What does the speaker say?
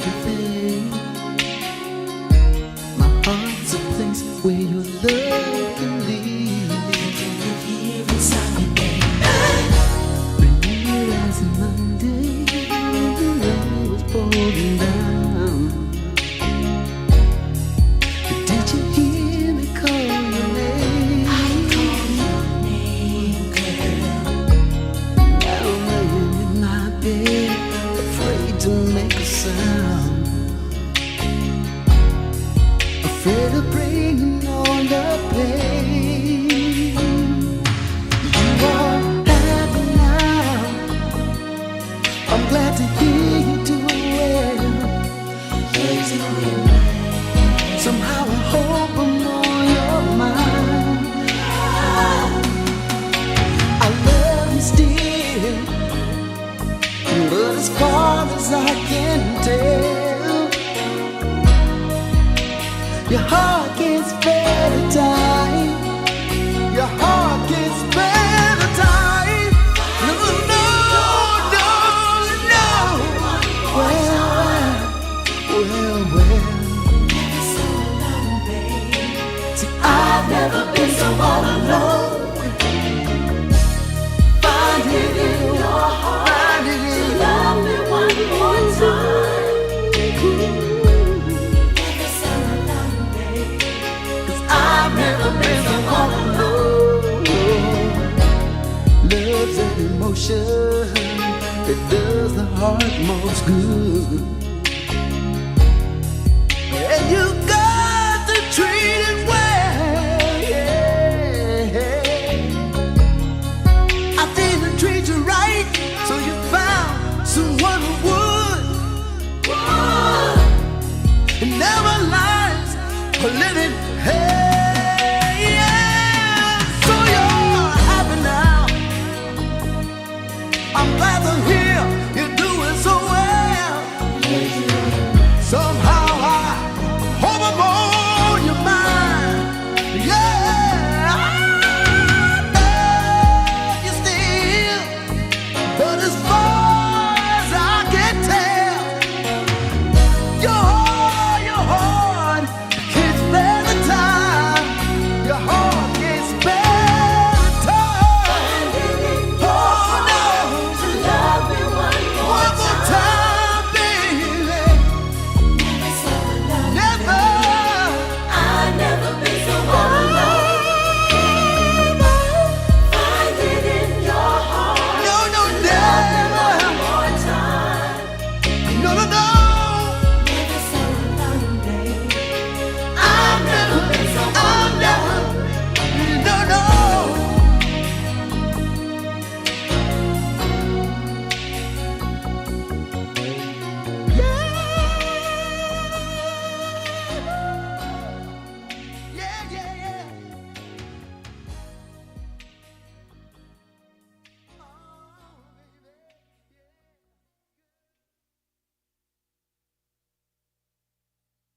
everything. My heart's a place where your love can lead. Here inside me, baby. Renew as a Monday, the rain was pouring down. Did you hear me call your name? I call your name, girl. Now laying in my bed, afraid to make a sound, afraid of bringing on the pain. You are happy now, I'm glad to hear you doing well. You're doing right. Somehow I hope I'm on your mind. I love you still, but as far as I can tell, your heart gets better time. Your heart gets better time. No, no, no, no. Well. Never so alone, babe. See, I've never been so all alone. Finding in your heart, finding in Love me one more time. Never so alone, babe. 'cause I've never been so all alone. Love's an emotion that does the heart most good, and you got to treat it well. Yeah. I didn't treat you right, so you found someone who would. It never lies or living. Hey, yeah. So you're happy now. I'm glad to hear.